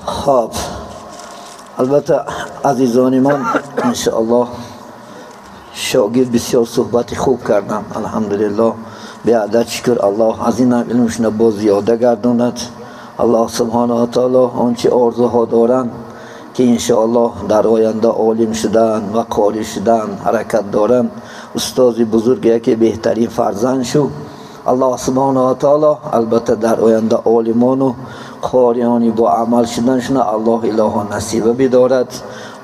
خب البته عزیزان من انشاءالله شاگرد بسیار صحبت خوب کردم، الحمدلله. به عدد شکر الله از این علمشون باز زیاده گرداند. الله سبحانه و تعالی آنچه آرزوها دارند که انشاءالله در آینده عالم شدن و قاری شدن حرکت دارند، استاد بزرگ که بهترین فرزند شو، الله سبحانه و تعالی البته در آینده عالمان و قاریانی با عمل شدنشون الله اله نصیب بدارد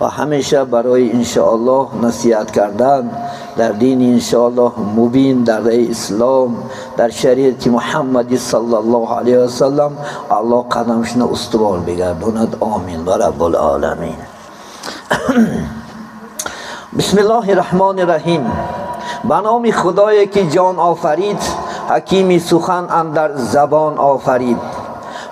و همیشه برای انشاءالله نصیحت کردن در دین انشاءالله مبین، در راه اسلام، در شریعت محمد صلی الله علیه و سلم الله قدمشون استوار بگرداند. آمین و رب العالمین. بسم الله الرحمن الرحیم. به نام خدایی که جان آفرید، حکیم سخن اندر زبان آفرید.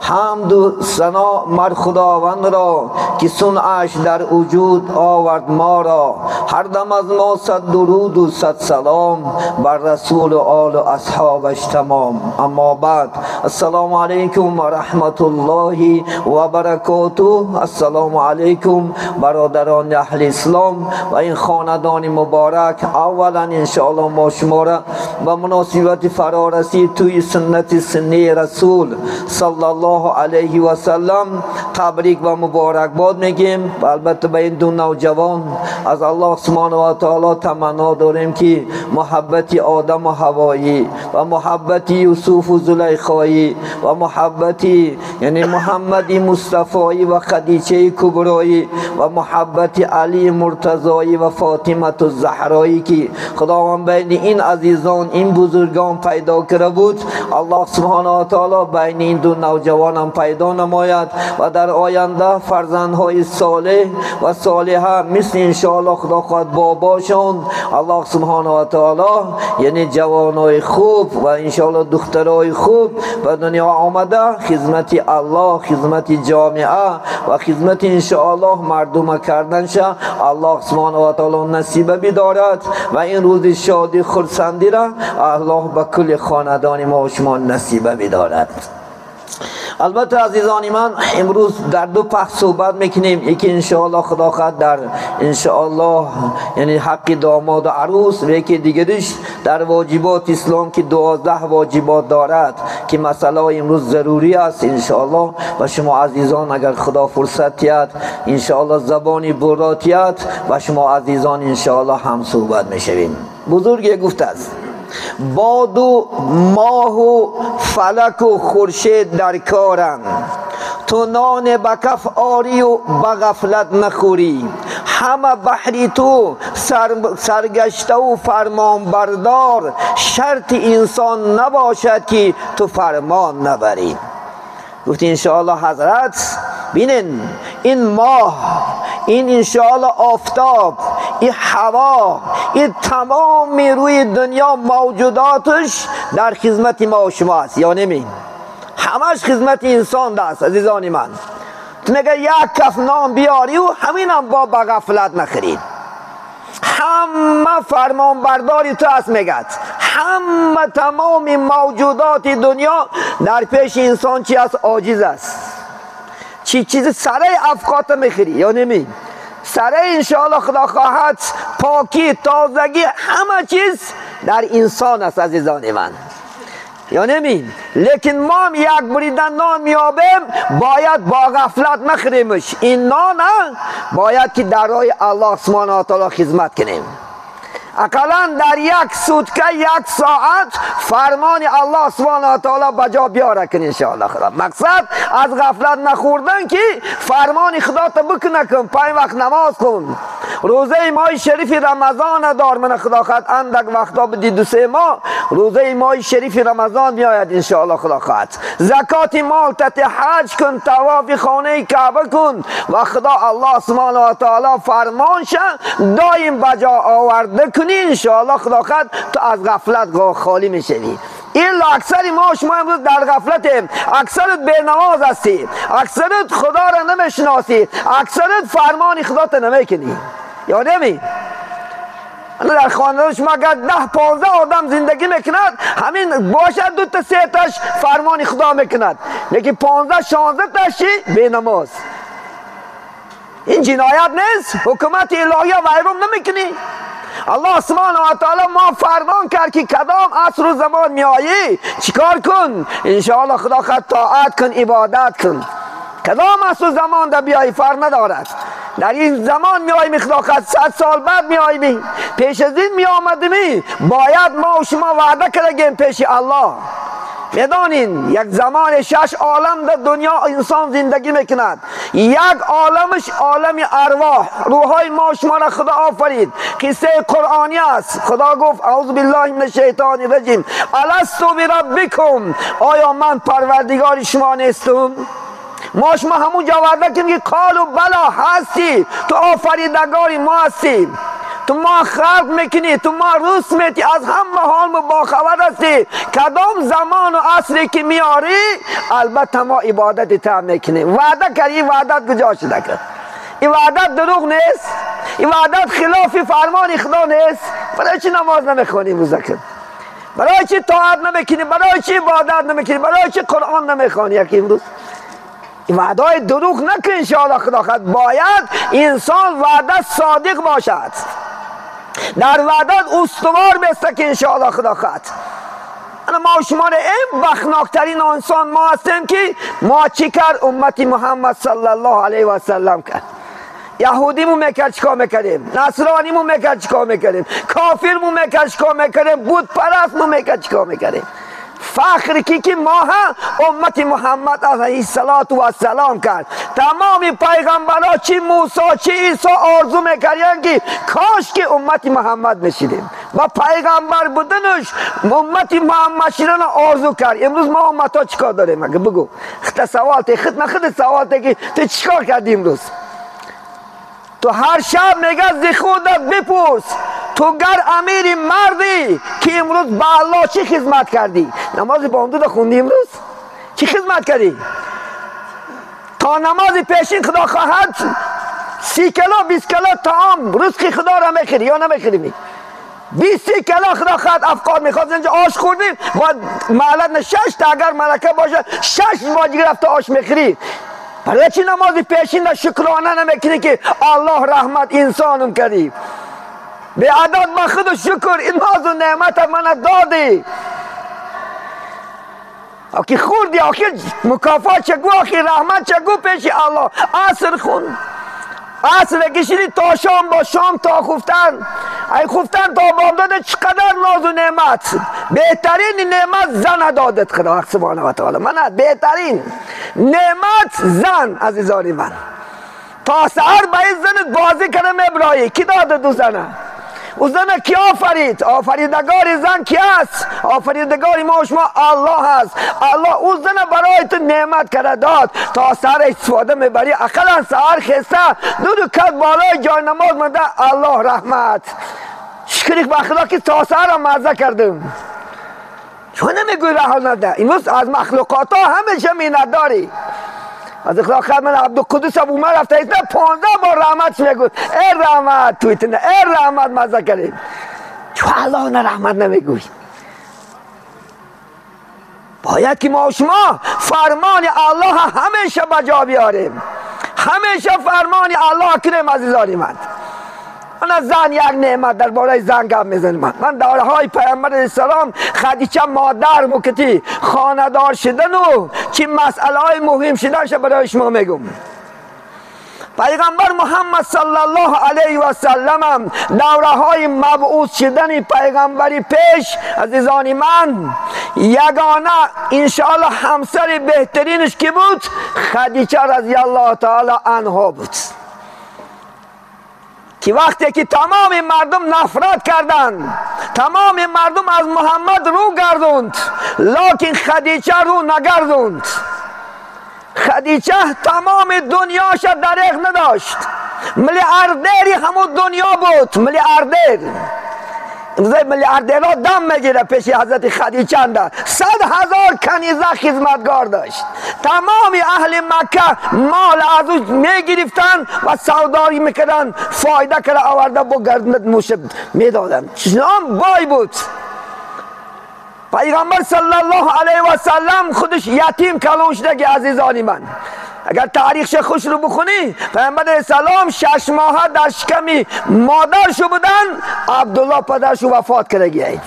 حمد و ثنا مر خداوند را که صنعش در وجود آورد ما را. هر دم از ما صد درود و صد سلام بر رسول و آل و اصحابش تمام. اما بعد، السلام علیکم و رحمت الله و برکاته. السلام علیکم برادران اهل اسلام و این خاندان مبارک. اولا انشاءالله ما شما را به مناسبت فرارسید توی سنت سنه رسول صلی الله علیه و سلم تبریک و مبارکباد میگیم. و البته به این دو نوجوان از الله سبحانه و تعالی تمنا داریم که محبت آدم و حوایی و محبت یوسف و زلیخایی و محبت یعنی محمد مصطفی و خدیجه کبرایی و محبت علی مرتضایی و فاطمه الزهرایی که خداوند بین این عزیزان این بزرگان پیدا کرده بود، الله سبحانه و تعالی بین این دو نوجوان هم پیدا نماید و در آینده فرزندهای صالح و صالحه مثل انشاءالله خدا خواهد باباشان الله سبحانه و تعالی یعنی جوانای خوب و انشاءالله دخترای خوب و دنیا آمده خدمت الله، خدمت جامعه و خدمت انشاءالله مردم کردنشه الله سبحانه و تعالی نصیب بدارد و این روز شادی خرسندی را الله به کل خاندان ما و شما نصیب بدارد. البته عزیزان من امروز در دو بخش صحبت میکنیم. یکی انشاءالله خدا خواهد در انشاءالله یعنی حق داماد و عروس و یکی دیگرش در واجبات اسلام که 12 واجبات دارد که مسئله امروز ضروری است انشاءالله و شما عزیزان اگر خدا فرصت یاد انشاءالله زبانی براتیت و شما عزیزان انشاءالله هم صحبت میشویم. بزرگی گفته است باد و ماه و فلک و خورشید در کارند، تو نان به کف آری و به غفلت نخوری. همه بحری تو سرگشته و فرمان بردار، شرط انسان نباشد که تو فرمان نبری. گفت انشاءالله حضرت بینین این ماه، این انشاءالله آفتاب، این هوا، این تمام روی دنیا موجوداتش در خدمت ما و شما است یا نمی؟ همش خدمت انسان است عزیزان من. تو میگه یک کف نان بیاری و همین هم با غفلت نخرید. همه فرمان برداری تو است میگد. همه تمام موجودات دنیا در پیش انسان چی است؟ عاجز است. چیز سره افقات میخری یا نمی؟ سره انشاءالله خدا خواهد پاکی تازگی همه چیز در انسان است عزیزان من یا نمی؟ لیکن ما هم یک بریدن نان میابیم باید با غفلت نخریمش. این نان باید که در راه الله سبحانه و تعالی خدمت کنیم. اقلا در یک سوتکه یک ساعت فرمان الله سبحانه و تعالی بجا بیاره کن انشاءالله خدا. مقصد از غفلت نخوردن که فرمان خدا تا بکنه کن. 5 وقت نماز کن، روزه ماه شریف رمضان دار. من خدا خواهد اندک وقتا بدی 2-3 ماه روزه ماه شریف رمضان میآید انشاءالله خدا خواهد. زکات مال تت حج کن، طواف خانه کعبه کن و خدا الله سبحانه و تعالی فرمانش دایم بجا آورده کنی انشاءالله خدا خواهد تو از غفلت خالی میشوی. این اکثر ما شما امروز در غفلتیم. اکثرت بے نماز هستی، اکثرت خدا را نمیشناسی، اکثرت فرمان خدا تا نمیکنی یا نمی؟ در خانه شما اگر 10-15 آدم زندگی میکند همین باشد 2-3 تاش فرمان خدا میکند. یکی 15-16 تاشی به نماز. این جنایت نیست؟ حکومت الهی ویرم نمیکنی؟ الله سبحانه و تعالی ما فرمان کرد که کدام عصر و زمان می آیی چیکار کن؟ انشاءالله خدا خود طاعت کن، عبادت کن. کدام عصر و زمان در بیایی فرق ندارد. در این زمان می آیی خدا خود 100 سال بعد می آیی، پیش از این می آمدمی باید ما و شما وعده کردیم پیش الله. میدانین یک زمان 6 عالم در دنیا انسان زندگی میکند. یک عالمش عالم ارواح، روحای ما شما را خدا آفرید. قصه قرآنی است. خدا گفت اعوذ بالله من الشیطان الرجیم الستو بربکم، آیا من پروردگار شما نیستم؟ ما شما همون جواب دادیم که قالوا بلا هستی، تو آفریدگاری ما هستی، تو ما خلق میکنی، تو ما روز میتی، از همه حال ما باخبر هستی. کدام زمان و عصری که میاری البته ما عبادت تا میکنیم. وعده کردی، وعدت کجا شده کرد؟ این وعدت دروغ نیست؟ این وعدت خلاف فرمان خدا نیست؟ برای چی نماز نمیخونی مذکر؟ برای چی طاعت نمیکنی؟ برای چی عبادت نمیکنی؟ برای چی قرآن نمیخونی یکی امروز؟ این وعده های دروغ نکن. انشاءالله خدا خود باید انسان وعده صادق باشد، در وعدت استوار بسته که انشاءالله خدا خود. ما شما این بخناکترین انسان ما هستیم که ما چی کرد؟ امت محمد صلی الله علیه و سلم کرد. یهودی مو میکرد چیکار میکردیم؟ نصرانی مو میکرد چیکار میکردیم؟ کافر مو میکرد چیکار میکردیم؟ بت پرست مو میکرد چیکار میکردیم؟ فخر که ما هم امت محمد علیه السلام کرد. تمام پیغمبرها چی موسی چی عیسی آرزو میکردن که کاش که امت محمد میشیدیم و پیغمبر بودنش امت محمد شدن آرزو کرد. امروز ما امت ها چیکار داریم؟ مگه بگو خط سوال تی خط نخد سوال تی که تو چیکار کردی امروز؟ تو هر شب میگه زی خودت بپرس تو گر امیر مردی که امروز با الله چی خدمت کردی؟ نماز بامداد خوندی امروز؟ چی خدمت کردی؟ تا نماز پیشین خدا خواهد 30 کیلو 20 کیلو طعام رزق خدا را میخری یا نمیخری؟ 20 کیلو خدا خواهد افکار میخواد. اینجا آش خوردیم باید معلت 6 تا اگر ملکه باشه 6 باجی گرفته آش میخری. برای چی نماز پیشین را شکرانه نمیکنی که الله رحمت انسانم کردی؟ به عدد با خود شکر این ناز و نعمت من دادی. آخی خوردی، آخی مکافات چگو، آخی رحمت چگو پیش الله. عصر خون، عصر کشیدی تا شام، با شام تا خفتن، ای خفتن تا بامداد چقدر ناز و نعمت. بهترین نعمت زن دادت خدا سبحانه و تعالی. من بهترین نعمت زن عزیزان من. تا سحر با این زنت بازی کنم ابراهی کی داده دو زنه؟ او زن کی آفرید؟ آفریدگار زن کی است؟ آفریدگار ما و شما الله هست. الله او زن برای تو نعمت کرده داد تا سحر استفاده میبری. اقلا سحر خسته دو کت بالای جای نماز مده الله رحمت. شکریک با خدا که تا سحر مزه کردم. چون نمیگوی رها نده؟ این روز از مخلوقات ها همیشه مینت داری. از خدا خواهد من عبدالقدوس ابو عمر رفته ایسته 15 بار رحمت میگوید ای رحمت تویت نه ای رحمت مزه کریم. چون الله نه رحمت نمیگوی؟ باید که ما و شما فرمان الله همیشه بجا بیاریم، همیشه فرمان الله کنیم عزیزانی من. من از زن یک نعمت در باره زن گپ میزنم. من دوره های پیامبر علیه السلام خدیجه مادر مکتی خاندار شدن و چی مسئله های مهم شدنش برای شما میگم. پیغمبر محمد صلی الله علیه و سلم دوره های مبعوث شدن پیغمبری پیش عزیزان من یگانه انشاءالله همسر بهترینش کی بود؟ خدیجه رضی الله تعالی عنها بود. که وقتی که تمام مردم نفرت کردند، تمام مردم از محمد رو گردوند، لیکن خدیجه رو نگردوند. خدیجه تمام دنیاش دریغ نداشت. میلیاردری همون دنیا بود، میلیاردر. میلیاردرها دم میگیره پیش حضرت خدیجه. 100,000 کنیزه خدمتگار داشت. تمام اهل مکه مال از او میگرفتن و سوداری میکردن، فایده کرده آورده با گردنت موشه میدادن. چنان بای بود. پیغمبر صلی الله علیه و سلم خودش یتیم کلان شده که عزیزانی من. اگر تاریخ خوش رو بخونی، پیغمبر علیه السلام 6 ماه در شکم مادرشو بودن، عبدالله پدرشو وفات کرده.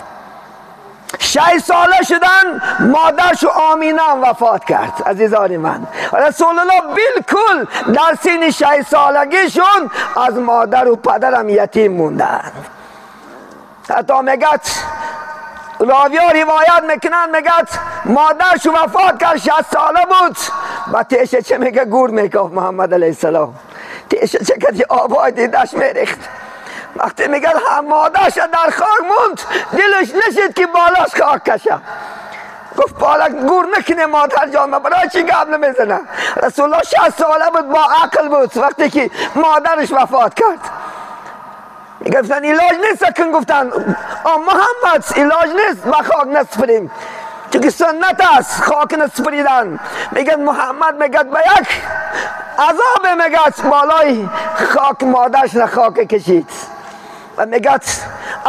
6 ساله شدن، مادرشو آمینه هم وفات کرد. عزیزان من، رسول الله بالکل در سن 6 سالگیشون از مادر و پدرم یتیم موندن. حتی میگت راویا روایت میکنن، میگت مادرشو وفات کرد، 6 ساله بود. با تیشه چه میگه گور میکاف محمد علیه السلام. تیشه چه که آبای دیدش میریخت. وقتی میگه مادرش در خاک موند، دلش نشید که بالاش خاک کشه. گفت بالا گور نکنه مادر جان، برای چی قبل میزنه؟ رسول الله 6 ساله بود، با عقل بود وقتی که مادرش وفات کرد. گفتن علاج نیست کن، گفتن محمد علاج نیست، با خاک نسپریم، چون سنت است خاک نسپریدن. میگن محمد میگد به یک عذاب میگد بالای خاک مادرش را خاک کشید و میگد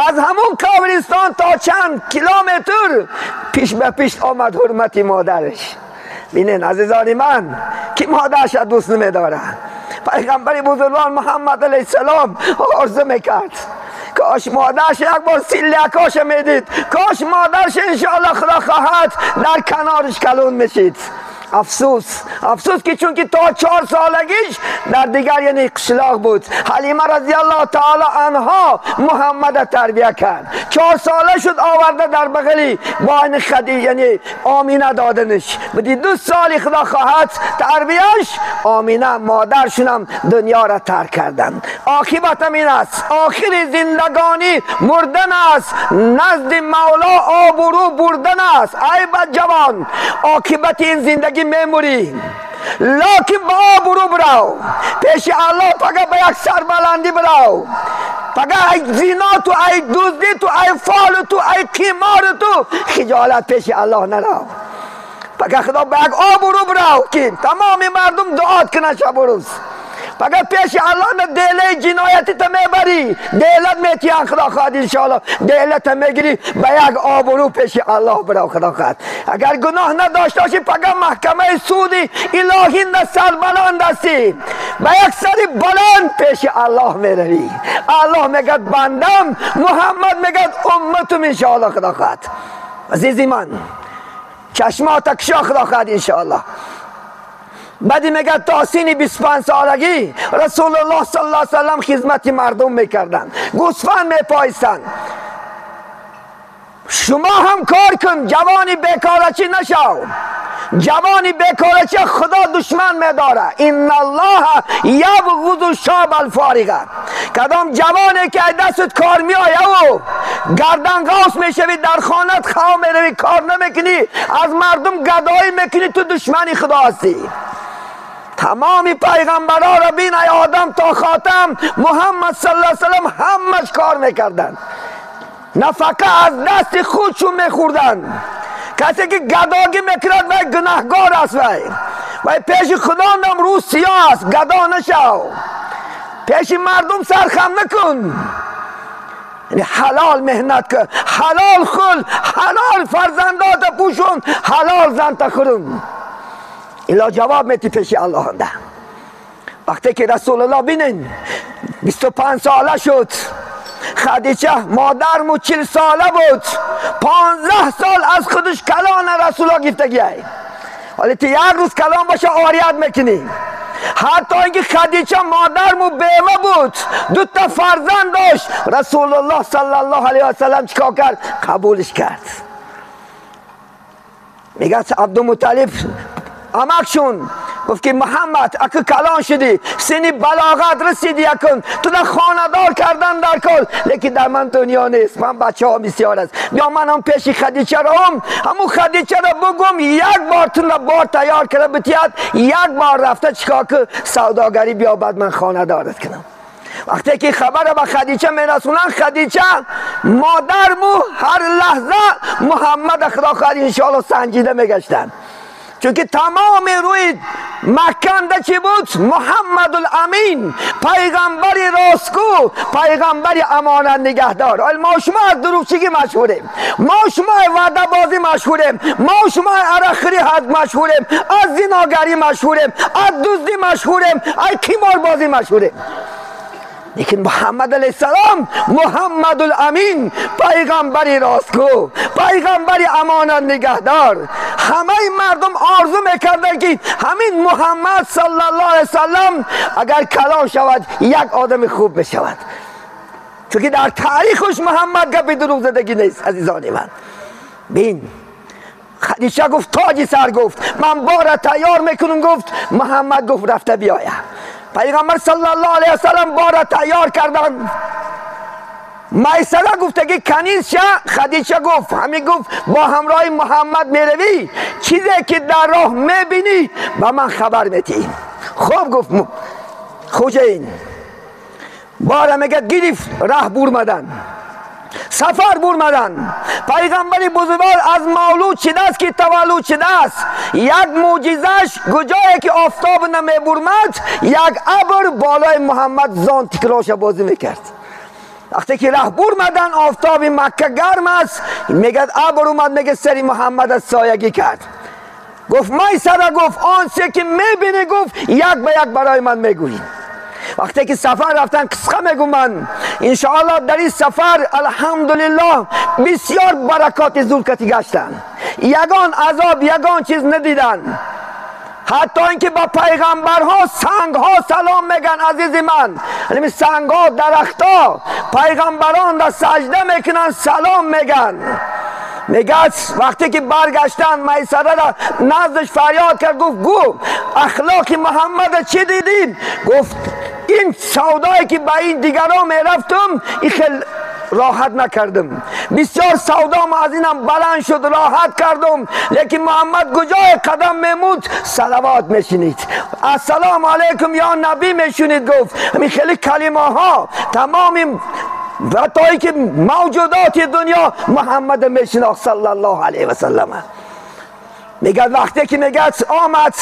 از همون قبرستان تا چند کیلومتر پیش به پیش آمد حرمت مادرش. بینین عزیزان من که مادرش دوست نمیداره. پیغمبر بزرگوار محمد علیه السلام عرضه میکرد کاش مادرش یک بار سیلیکاش میدید، کاش مادرش انشاءالله خدا خواهد در کنارش کلون میشید. افسوس که چون که تا 4 سالگیش در دیگر یعنی قشلاق بود. حلیمه رضی الله تعالی عنها محمد تربیه کرد. 4 ساله شد آورده در بغلی با این خدیجه یعنی آمینه دادنش. بدی 2 سالی خدا خواهد تربیهش، آمینه مادرشونم دنیا را ترک کردن. عاقبت این است، آخر زندگانی مردن است، نزد مولا آبرو بردن است. ای بد جوان، عاقبت این زندگی میموری، لکن با آبرو برو پیش الله، فقط به یک سربلندی برو. فقط ای زنا تو، ای دزدی تو، ای فال تو، ای قمار تو خجالت پیش الله نرو. فقط خدا به یک آبرو برو که تمام مردم دعات کنن شب و روز. فقط پیش الله نه دیله جنایتی تا میبری، دیلت میتیان خدا خواهد انشاءالله دیلت میگیری، به یک آبرو پیش الله برو خدا خواهد. اگر گناه نداشته باشی فقط محکمه سودی الهی نه سربلند هستی، به یک سری بلند پیش الله میروی. الله میگد بندم، محمد میگد امتم انشاءالله خدا خواهد. عزیزی من چشمات کشا خدا خواهد انشاءالله. بعدی میگه تا سن 25 سالگی رسول الله صلی الله علیه وسلم خدمت مردم میکردن، گوسفند میپایستن. شما هم کار کن، جوانی بیکارچی نشو. جوانی بیکارچی خدا دشمن میداره. ان الله یبغض الشاب الفارغه. کدام جوانی که دستت کار میآید و گردن قاس میشوی، در خانت خواه میروی، کار نمیکنی، از مردم گدایی میکنی، تو دشمنی خدا هستی. تمامی پیغمبرها را بین، ای آدم تا خاتم محمد صلی الله علیه وسلم همش کار میکردن، نفقه از دست خودشون میخوردن. کسی که گداگی میکرد وی گناهگار است، وی پیش خدا هم روز سیاه است. گدا نشو، پیش مردم سرخم نکن، یعنی حلال مهنت کن، حلال خل، حلال فرزندات پوشون، حلال زن تخورم. الا جواب میتی پیش الله هنده. وقتی که رسول الله بینین 25 ساله شد، خدیجه مادرمو 40 ساله بود، 15 سال از خودش کلان رسول الله گرفتگی. ولی تو یک روز کلان باشه آریت میکنی. حتی اینکه خدیجه مادرمو بیوه بود، 2 تا فرزند داشت، رسول الله صلی الله علیه و سلم چیکار کرد؟ قبولش کرد. میگه عبدالمطلب امکشون گفت که محمد اگه کلان شدی، سنی بلاغت رسیدی، یکن تو در خاندار کردن در کل، لیکن در من دنیا نیست، من بچه ها بسیار است. بیا من هم پیش خدیجه را همون خدیجه را بگم یک بار تو را بار تیار کرده بتید، یک بار رفته چیکار که سوداگری بیا بعد من خاندارت کنم. وقتی که خبر به خدیجه میرسونن، خدیجه مادرمو هر لحظه محمد خدا خواهد انشاءالله سنجیده میگشتن. چونکه تمام روی مکه چی بود؟ محمد الامین، پیغمبر راستگو، پیغمبر امانت نگهدار. ما شما از دروغچگی مشهوریم، ما شما وعده بازی مشهوریم، ما شما عرقخوری حد مشهوریم، از زناگری مشهوریم، از دزدی مشهوریم، از قمار بازی مشهوریم. لیکن محمد علیه السلام، محمد الامین، پیغمبر راستگو، پیغمبر امانت نگهدار. همه مردم آرزو میکردن که همین محمد صلی الله علیه وسلم اگر کلام شود یک آدم خوب میشود، چون در تاریخش محمد گپ دروغ زدگی نیست. عزیزان من، بین خدیجه گفت تاج سر، گفت من بار تیار میکنم، گفت محمد گفت رفته بیاید. پیغمبر صلی الله علیه وسلم بار تیار کردن. میسره گفته که کنیز شه. خدیجه گفت همین، گفت با همراه محمد میروی، چیزی که در راه میبینی با من خبر میدی. خوب گفت خوشین. بار میگه گرفت راه برمدن، سفر برمدن. پیغمبر بزرگوار از مولود شده است که تولد شده است. یک معجزش کجایی که آفتاب نمی برمد، یک ابر بالای محمد زان تکراش بازی میکرد. وقتی که راه برمدن، آفتاب مکه گرم است، میگه ابر اومد، میگه سری محمد از سایگی کرد. گفت میسره، گفت آنچه که میبینی، گفت یک به یک برای من میگویی. وقتی که سفر رفتن قصه میگم من انشاءالله در این سفر الحمدلله بسیار برکات زورکتی گشتن، یگان عذاب یگان چیز ندیدن. حتی اینکه با پیغمبرها سنگها سلام میگن. عزیز من، یعنی سنگها درختها پیغمبران در سجده میکنن سلام میگن. میگه وقتی که برگشتن، میسره را نزدش فریاد کرد، گفت گو اخلاق محمد چی دیدید؟ گفت این سودایی که با این دیگران میرفتم این خیلی راحت نکردم، بسیار سودام از اینم بلند شد، راحت کردم. لیکن محمد کجای قدم میمود صلوات میشنید، السلام علیکم یا نبی میشنید. گفت همین خیلی کلمه ها تمام و تایی که موجودات دنیا محمد میشناخت صلی الله علیه و سلم. میگه وقتی که میگه آمد،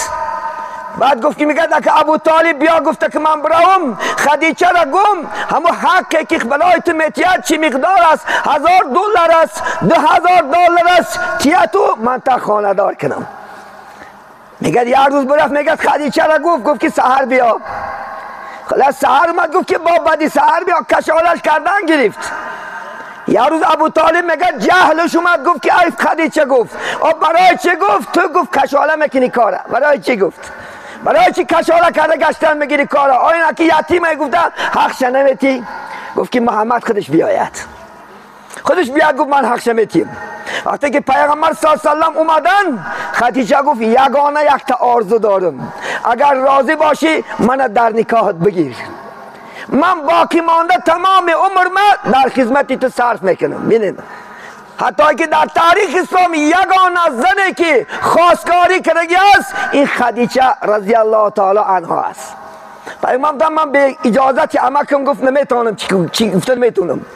بعد گفت که میگه که ابو طالب بیا، گفته که من براهم خدیجه را گم، همو حقی که بلای تو میتید چی مقدار است؟ $1000 است، $2000 است، تیا تو من تا خانه دار کنم. میگه یک روز برفت، میگه خدیجه را گفت که سحر بیا. خلاص سحر اومد، گفت که با بدی سحر بیا، کشالش کردن گرفت. یا روز ابو طالب میگه جهلش اومد، گفت که ای خدیجه، گفت برای چی؟ گفت تو گفت کشاله میکنی کاره. برای چی؟ گفت برای چی کشاله کرده گشتن میگیری کاره؟ آیا که یتیمه؟ گفته حق نمیتی؟ گفت که محمد خودش بیاید، خودش بیاد. گفت من حق نمیتیم. وقتی که پیغمبر صلی الله علیه و سلم اومدن، خدیجه گفت یگانه یک تا آرزو دارم، اگر راضی باشی من در نکاحت بگیر، من باقی مانده تمام عمر من در خدمت تو صرف میکنم. ببینید حتی که در تاریخ اسلام یگانه زنی که خواستگاری کرده است این خدیجه رضی الله تعالی عنها است. پیغمبر من به اجازت امکم گفت نمیتونم چی گفتن میتونم.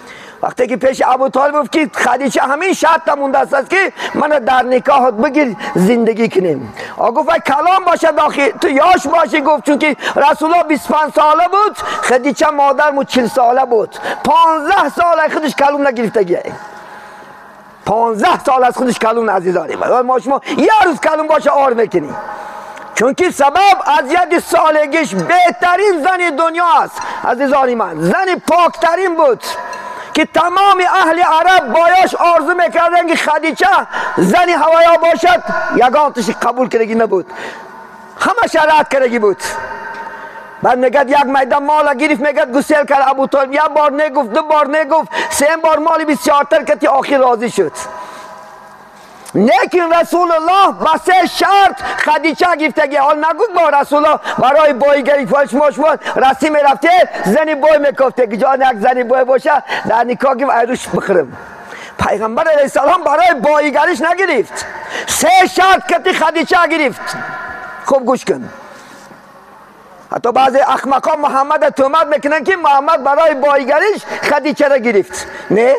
وقتی که پیش ابو طالب گفت که خدیجه همین شرط مونده است که من در نکاحت بگیر زندگی کنیم. گفت کلام باشه داخل تو یاش باشی. گفت چون که رسول الله 25 ساله بود، خدیجه مادرمو 40 ساله بود، 15 ساله خودش کلام نگرفتگیه، 15 سال از خودش کلام. عزیزانی من، ما شما یه روز کلام باشه آر میکنی، چون که سبب از ید سالگیش بهترین زن دنیا است. عزیزانی من، زن پاکترین بود که تمام اهل عرب بایاش آرزو میکردن که خدیجه زنی هوایا باشد، یگان تش قبول کردگی نبود، همه شرط کردگی بود. بعد میگه یک میدان مال گرفت، میگه گسیل کرد ابو طالب، یک بار نگفت، دو بار نگفت، سه بار مالی بسیارتر کردی، آخر راضی شد. لیکن رسول الله با سه شرط خدیجه گرفتگی. حال نگفت با رسول الله برای بایگری فالش مشمول رسمی رفته زنی بای میکفته که جان یک زنی بای باشه در نکاح گیم ایروش بخرم. پیغمبر علیه السلام برای بایگریش نگرفت، سه شرط کردی خدیجه گرفت. خوب گوش کن. حتی بعضی احمقا محمد تهمت میکنن که محمد برای بایگریش خدیجه را گرفت. نه،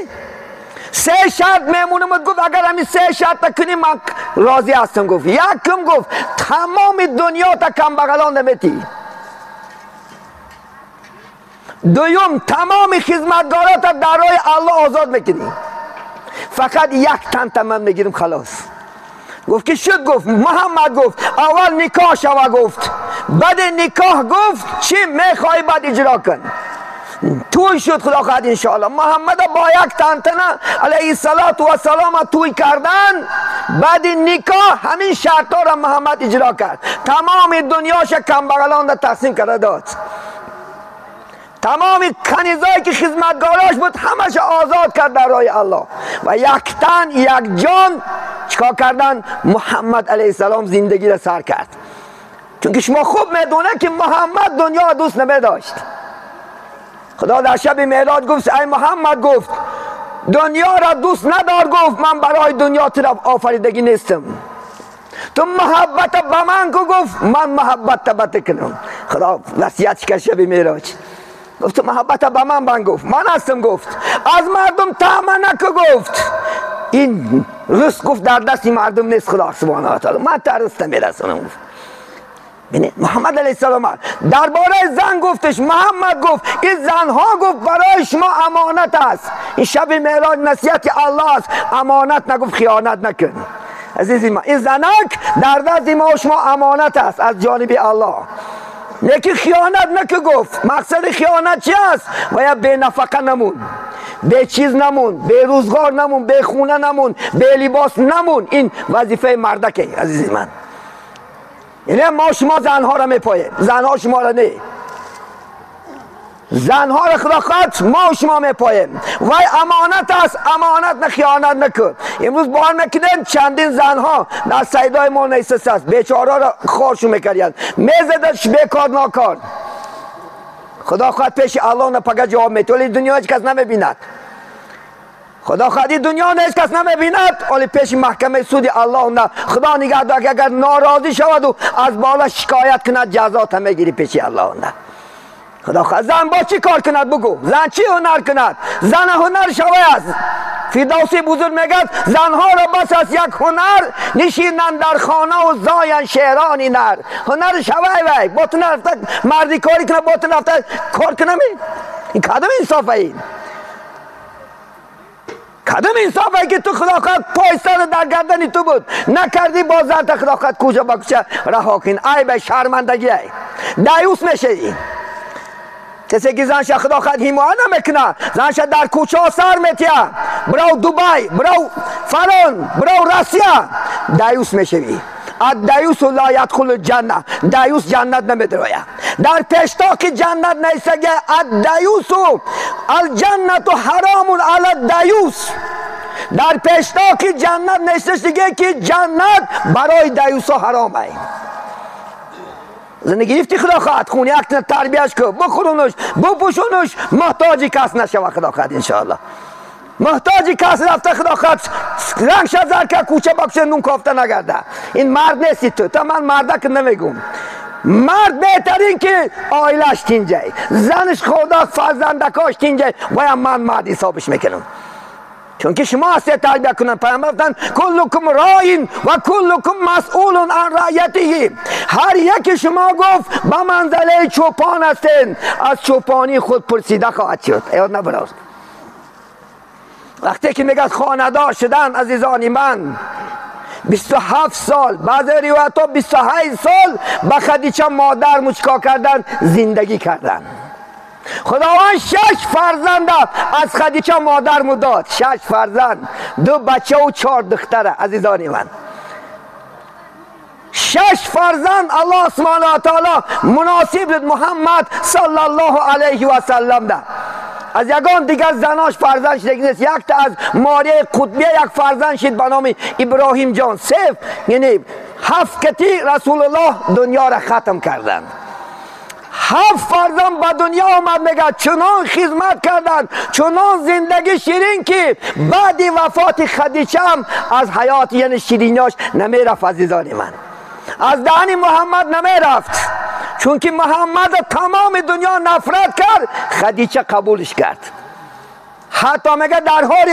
سه شرط میمونم گفت اگر همین سه شرط کنی من راضی هستم گفت. یکم گفت تمام دنیا تا کمبغلان نمیتی. دوم تمام خدمتگارات در راه الله آزاد میکنی. فقط یک تن تمام میگیرم خلاص. گفت که شد. گفت محمد گفت اول نکاح شوه. گفت بعد نکاح گفت چی میخوای بعد اجرا کن. توی شد خدا خواهد انشاءالله. محمد با یک تنتنه علیه السلام توی کردن. بعد نکاح همین شرطا را محمد اجرا کرد. تمام دنیاش کمبغلان را تقسیم کرده داد. تمام کنیزایی که خدمتگاراش بود همش آزاد کرد در راه الله. و یک تن یک جان چکار کردن؟ محمد علیه السلام زندگی را سر کرد. چون که شما خوب میدونه که محمد دنیا را دوست نمیداشت. خدا در شب معراج گفت ای محمد گفت دنیا را دوست ندار. گفت من برای دنیا طرف آفریدگی نیستم. تو محبت به من گفت من محبت تبت کنم. خدا وصیت کرد شب معراج. گفت تو محبت به من گفت من هستم. گفت از مردم طمع نکن. گفت این رزق گفت در دست مردم نیست. خدا سبحانه و تعالی من ترس نمیرسونم. گفت ببینید محمد علیه السلام درباره زن گفتش محمد گفت این زنها گفت برای شما امانت است. این شب معراج نصیحت الله است. امانت نگفت خیانت نکن. عزیزی من این زنک در دست ما شما امانت است از جانب الله. نیکی خیانت نکن. گفت مقصد خیانت چی است؟ باید بے نفقه نمون، به چیز نمون، به روزگار نمون، به خونه نمون، به لباس نمون. این وظیفه مردکه عزیزی من. یعنی ما شما زنها را میپاییم، زنها شما را نه. زنها را خدا خواهد ما شما میپاییم. وای امانت است. امانت نه خیانت نکن. امروز بار میکنن چندین زنها در سیدای ما نیسته است. بیچاره را خارشون میکردن میزدش بیکار ناکار. خدا خواهد پیش الله نه پگه جواب میده. ولی دنیا هیچ کس نمیبیند. خدا خواهد دنیا نه هیچ کس نمیبیند. ولی پیش محکمه سود الله نه. خدا نگه دار که اگر ناراضی شود و از بالا شکایت کند جزات هم میگیری پیش الله نه. خدا خواهد زن با چی کار کند بگو. زن چی هنر کند؟ زن هنر شوه است. فردوسی بزرگ میگد زنها را بس از یک هنر نشینن در خانه و زاین شعرانی نر. هنر شوه وی با تو نرفته مردی کاری کنه با تو نرفته کار کنه. این کدام انصافه؟ این کدام انصافه که تو خدا خواهد پایستان در گردن تو بود نکردی با زن خدا خواهد کوچه با کوچه رها کن. ای به شرمندگی ای دایوس میشه. این کسی که زنش خدا خواهد حمایت نمیکنه زنش در کوچه ها سر میتیه برو دبی برو فران برو روسیه دایوس میشوی. الدایوس لا یدخل الجنه. دایوس جنت نمیدرویه. در پشتاق جنت نیستگه. الدایوس الجنت حرام علی الدایوس. در پشتاق جنت نیستگه که جنت برای دایوس حرامه. زندگی گرفتی خدا خواهد خون یک تربیتش کن بخورونش بپوشونش محتاجی کس نشوه. خدا خواهد انشاءالله محتاجی کس رفته خدا خواهد رنگش زر که کوچه باکشه نون کافته نگرده. این مرد نیستی تو من مردک نمیگم. مرد بهترین که آیلش تینجه زنش خدا فرزندکاش تینجه باید من مرد حسابش میکنم. چون که شما هستی تربیت کنن. پیامبر گفتن کلکم راین و کلکم مسئول عن رعیته. هر یک شما گفت به منزله چوپان هستین از چوپانی خود پرسیده خواهد شد. یاد نبرد وقتی که میگه خانه‌دار شدن عزیزان من 27 سال بعضی روایت ها 28 سال به خدیجه مادر مچکا کردن زندگی کردن. خداوند 6 فرزند از خدیجه مادر داد. 6 فرزند 2 بچه و 4 دختره عزیزان من. 6 فرزند الله سبحانه و تعالی مناسب محمد صلی الله علیه و سلم ده. از یگان دیگر زناش فرزند شده نیست. یک تا از ماریه قطبیه یک فرزند شد به نام ابراهیم جان. سیف یعنی 7 کتی رسول الله دنیا را ختم کردند. 7 فرزند به دنیا آمد. میگه چنان خدمت کردن چنان زندگی شیرین که بعد وفات خدیجه هم از حیات یعنی شیریناش نمیرفت عزیزان من. از دهن محمد نمیرفت. چون که محمد تمام دنیا نفرت کرد خدیجه قبولش کرد. حتی میگه در حال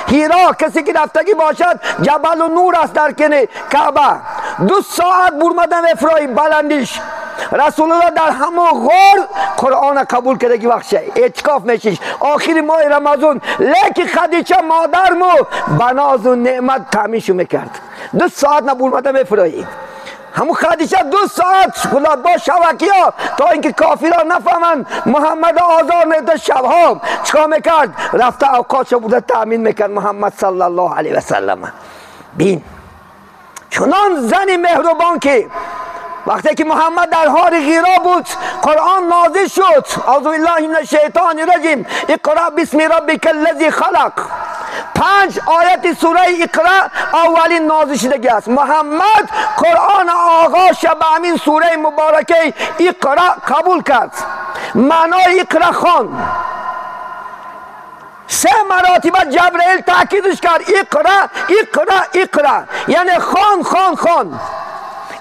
هیرا کسی که رفتگی باشد جبل و نور است در کنه کعبه 2 ساعت برمدن افرای بلندیش رسول الله در همون غار قرآن قبول کردگی وقت اعتکاف میشیش آخری ماه رمضان لیکن خدیجه مادرمو بناز و نعمت تامینشو میکرد 2 ساعت نبرمدن افرایی همون خدیجه 2 ساعت با شبکی ها تا اینکه کافران نفهمن محمد آزار میده شبها چکا میکرد رفته اوقاتشو بوده تامین میکرد محمد صلی الله علیه و سلم بین چنان زنی مهربان که وقتی که محمد در حال غیرا بود قرآن نازل شد اعوذ بالله من الشیطان الرجیم اقرأ بسم ربک الذی خلق 5 آیت سوره اقرأ اولین نازل شدگی است محمد قرآن آغاز به همین سوره مبارکه اقرأ قبول کرد معنای اقرأ خوان 3 مراتب جبرئیل تاکیدش کرد اقرأ اقرأ اقرأ یعنی خوان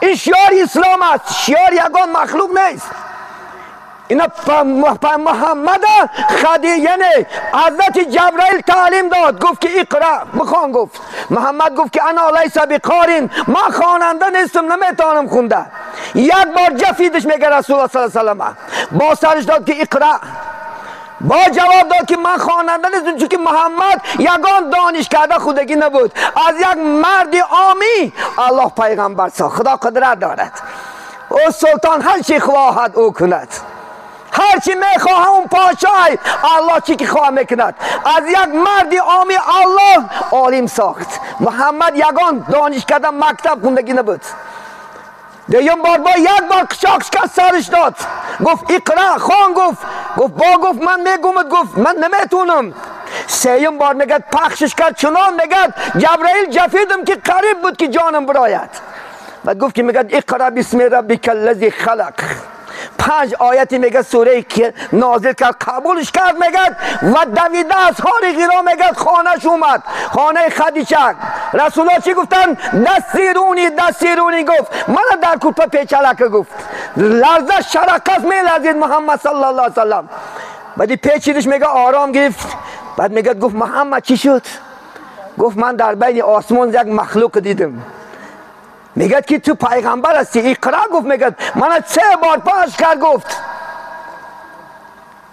این شعار اسلام است شعار یگان مخلوق نیست اینا محمد یعنی حضرت جبرائیل تعلیم داد گفت که اقرأ بخوان گفت محمد گفت که انا لیس بقارین ما خواننده نیستم نمیتونم خونده یک بار جفیدش میگه رسول الله صلی الله علیه و سلم با سرش داد که اقرأ با جواب داد که من خواننده نیستم چون که محمد یگان دانش کرده خودگی نبود از یک مرد عامی الله پیغمبر ساخت خدا قدرت دارد او سلطان هر چی خواهد او کند هر چی میخواه اون پادشاه الله چی که خواه میکند از یک مرد عامی الله عالم ساخت محمد یگان دانش کرده مکتب خوندگی نبود دیگه بار یک بار قشاقش که سرش داد گفت اقرأ خوان گفت من میگومد گفت من نمیتونم 3 بار میگد پخشش کرد چنان میگد جبرائیل جفیدم که قریب بود که جانم براید بعد گفت که میگد اقرأ بسم ربک الذی خلق 5 آیتی میگه سوره که نازل کرد قبولش کرد میگد و دویده از حال غیرا میگد خانهش اومد خانه خدیجه رسول الله چی گفتن دستیرونی گفت من در کوپه پیچلک گفت لرزه شرقت میلرزید محمد صلی الله علیه وسلم بعدی پیچیدش میگه آرام گرفت بعد میگه گفت محمد چی شد گفت من در بین آسمان یک مخلوق دیدم میگه که تو پیغمبر هستی اقرأ گفت میگه من 3 بار پاش کرد گفت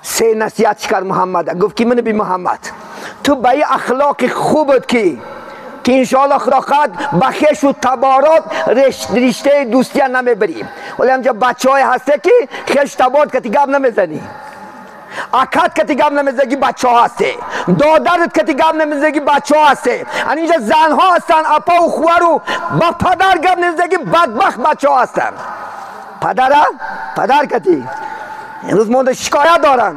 3 نصیحت کرد محمد گفت که من بی محمد تو به اخلاق خوبت که انشاءالله خدا خواهد بخش و تبارات رشته دوستی نمیبریم ولی همجا بچه های هسته که خش تبارات کتی گم نمیزنی اکت کتی گم نمیزنی بچه ها هسته دادرت کتی گم نمیزنی بچه ها هسته اینجا زن ها هستن اپا و خوار و با پدر گم نمیزنی بدبخت بچه ها هستن پدر کتی امروز مونده شکایت دارن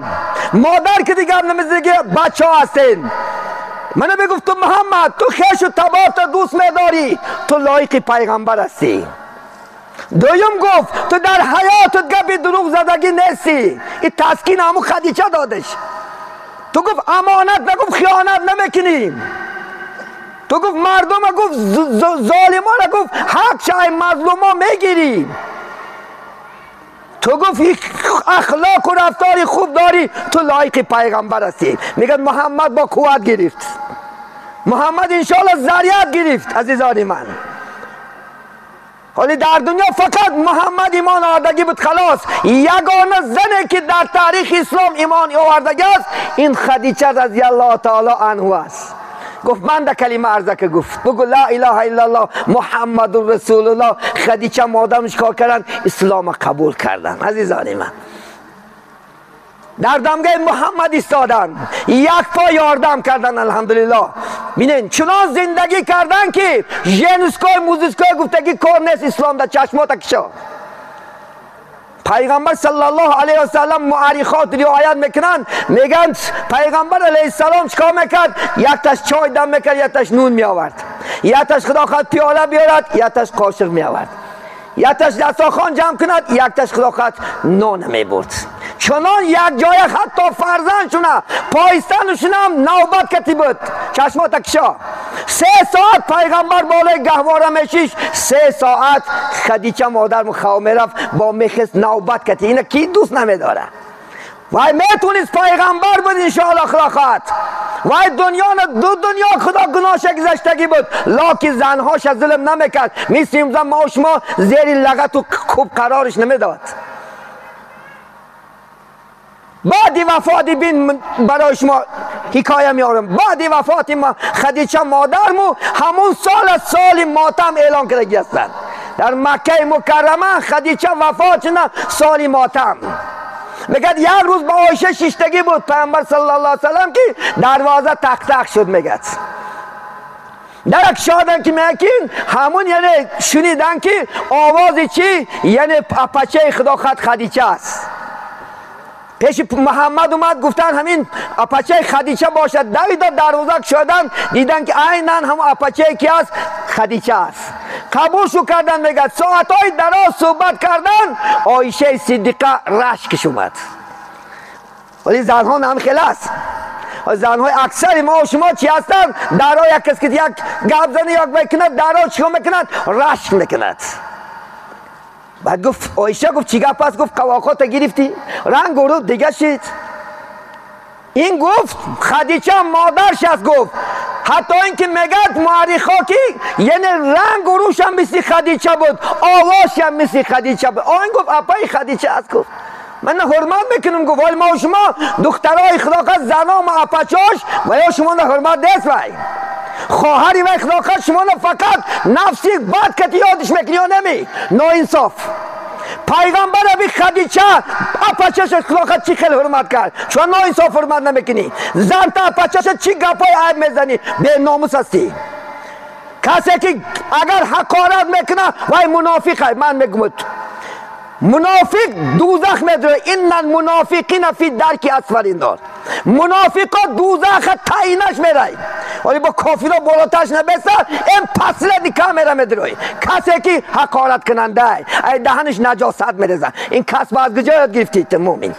مادر کتی گم نمیزنی بچه ها هستن منو بگفت تو محمد تو خیش و تبارت دوست میداری تو لایق پیغمبر هستی دویم گفت تو در حیاتت گپی دروغ زدگی نیستی این تسکین همون خدیجه دادش تو گفت امانت نگفت خیانت نمیکنی تو گفت مردم گفت ظالمان گفت حق شای مظلوما میگیری تو گفت اخلاق و رفتاری خوب داری تو لایق پیغمبر هستی میگه محمد با قوت گرفت محمد انشاءالله ذریت گرفت عزیزان من ولی در دنیا فقط محمد ایمان آوردگی بود خلاص یگانه زنی که در تاریخ اسلام ایمان آوردگی است این خدیجه رضی الله تعالی عنها است گفت من در کلمه عرضه که گفت بگو لا اله الا الله محمد رسول الله خدیجه مادرش کار کردن اسلام قبول کردن عزیزان من در دمگاه محمد ایستادن یک پا یاردم کردن الحمدلله بینین چنان زندگی کردن که ژنوسکای موزیسکای گفتگی کار نیست اسلام در چشمات کشا پیغمبر صلی الله علیه و سلم معرخات روایت میکنن میگن پیغمبر علیه السلام چیکار میکرد یک تاش چای دم میکرد یک تاش نون میآورد یک تاش خدا خواهد پیاله بیارد یک تاش قاشق میآورد یک تاش دسترخوان جمع کند یک تاش خدا خواهد نان میبرد چنان یک جای حتی فرزندشونه پایستنشون هم نوبت کتی بود چشمات کشا 3 ساعت پیغمبر بالای گهواره میشیش 3 ساعت خدیجه مادر مخواه میرفت با میخست نوبت کتی اینه کی دوست نمیداره وای میتونست پیغمبر بود انشاءالله خلاقات. وای دو دنیا خدا گناهش گذشتگی بود، لاکی زنهاش ظلم نمیکرد. مثل امروز ما و شما زیر لغت و خوب قرارش نمیداد. بعدی وفات بین برای شما حکایه میارم. بعدی وفات ما خدیجه مادرمو همون سال ماتم اعلان کرده هستند. در مکه مکرمه خدیجه وفات نه سال ماتم. میگد یک روز با عایشه شیشتگی بود، پیامبر صلی الله علیه وسلم که دروازه تق تق شد. میگد درک شادن که میگن همون یعنی شنیدن که آوازی چی یعنی اپچه خدا خدیجه است. پیش محمد اومد گفتن همین اپچه خدیجه باشد. دویدن دروازه شدن دیدن که عیناً هم اپچه کی است؟ خدیجه است. قبولشو کردن. میگه ساعتهای دراز صحبت کردن، عایشه صدیقه رشکش اومد. ولی زنها هم خلاص. زنهای اکثر ما و شما چی هستن؟ درها یک کس که یک گپ زنه یک بکند درها چیکار میکند؟ رشک میکند. بعد گفت عایشه گفت چی گپ است؟ گفت قواقات گرفتی؟ رنگ و رو دیگه شد. این گفت خدیجه مادرش است. گفت حتی اینکه میگد مورخا که یعنی رنگ و روش هم مثل خدیجه بود، آوازش هم مثل خدیجه بود. این گفت اپای خدیجه است. گفت من حرمت میکنم. گفت ولی ما و شما دخترای خداقت زنا ما اپچاش و یا شما حرمت دست وای خواهری و خداقت شما فقط نفسی بد کتی یادش میکنی یا نمی ناانصاف. پیغمبر ابی خدیجه اپچش خداقت چی خیلی حرمت کرد؟ چون ناانصاف حرمت نمیکنی؟ زن تا اپچش چی گپای عیب میزنی؟ به ناموس هستی. کسی که اگر حقارت میکنه وای منافقه. من میگم منافق دوزخ میدره. این المنافقین فی درک اسفل النار. منافقا دوزخ تعیینش میره ولی با کافرها بالاترش نبسته. این پسله دیگه میره میدره. کسی که حقارت کننده ای دهنش نجاست میرزه. این کسب از کجا یاد گرفتی مومن؟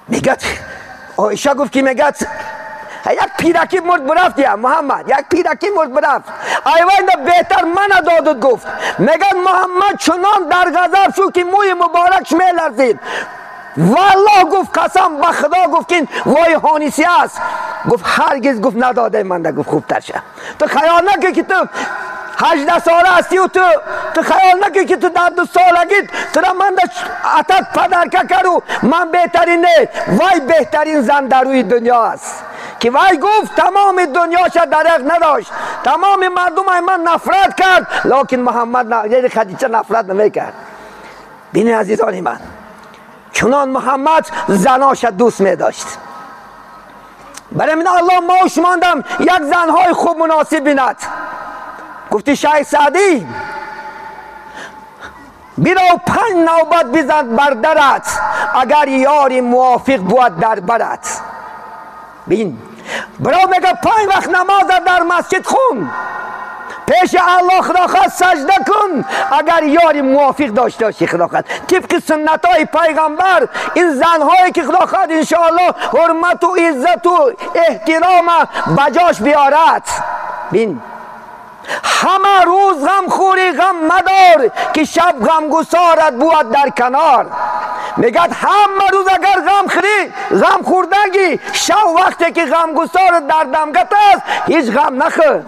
میگد عایشه گفت که میگد یک پیرکی مرد برفت. یا محمد یک پیرکی مرد برفت. ایوان بهتر من دادت. گفت میگن محمد چنان در غضب شد که موی مبارکش میلرزید. والله گفت قسم به خدا گفت که وای هانیسی است. گفت هرگز گفت نداده من ده. گفت خوب تر شه. تو خیال نکن که تو 18 ساله هستی و تو خیال نکن که تو در 2 سالگیت تو را من اتت پدر کرو من بهترین نه. وای بهترین زن در روی دنیا است که وای گفت تمام دنیاش درق نداشت، تمام مردم من نفرت کرد لکن محمد یعنی خدیجه نفرت نمیکرد. بینید عزیزان من چنان محمد زناش دوست میداشت. برای من الله ما و شما هم یک زنهای خوب مناسب بیند. گفتی شیخ سعدی بیرو 5 نوبت بزن بر درت اگر یاری موافق بود در برت. بین برو میگه 5 وقت نماز در مسجد خون، پیش الله خدا خواست سجده کن اگر یاری موافق داشته باشی. خدا خواست طبق سنت های پیغمبر این زنهایی که خدا خواست انشاءالله حرمت و عزت و احترام بجاش بیارد. بین همه روز غم خوری غم مدار که شب غم گسارت بود در کنار. میگد همه روز اگر غم خوردگی شب وقتی که غم گسارت در دمگت است هیچ غم نخور.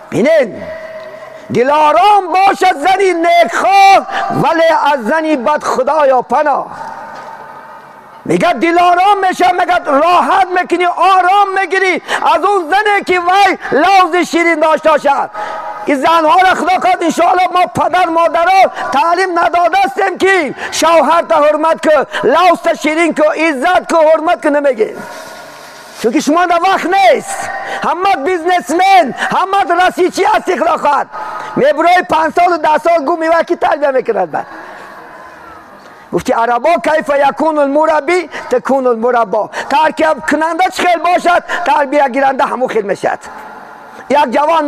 بینید دلارام باشد زنی نیکخواه ولی از زنی بد خدایا پناه. میگه دلارام میشه، میگه راحت میکنی آرام میگیری از اون زنی که وای لوز شیرین داشته باشد. این زنها را خدا کنه انشاءالله ما پدر مادرها تعلیم نداده استیم که شوهر تا حرمت که لوز تا شیرین که عزت که حرمت که نمیگه. چونکه شما در وقت نیست. همه بیزنسمن همه رسیچی هستی خدا خواهد میبروی 5 سال و 10 سال گو میوه که تربیه میکند. بعد گفتی عربا کیف یکون المربی تکون المربا. ترکیب کننده چه خیل باشد تربیه گیرنده همو خیل میشد. یک جوان